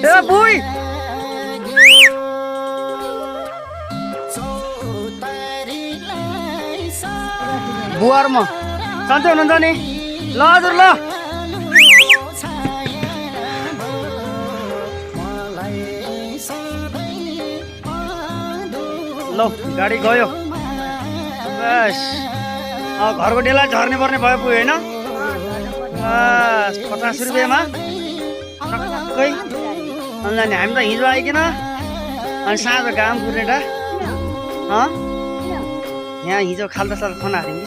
ए बुई बुवार म सन्चै हुनुहुन्छ नि ल हजुर ल ल गाडी गयो बस घरको डेला झर्ने पर्ने भयो पुग्यो होइन 50 रुपियाँमा ठक्कै अनि हामी त हिजो आइकन अनि साँझ घाम कुरेर यहाँ हिजो खाल्दा साल्दा खाना हाल्यौँ कि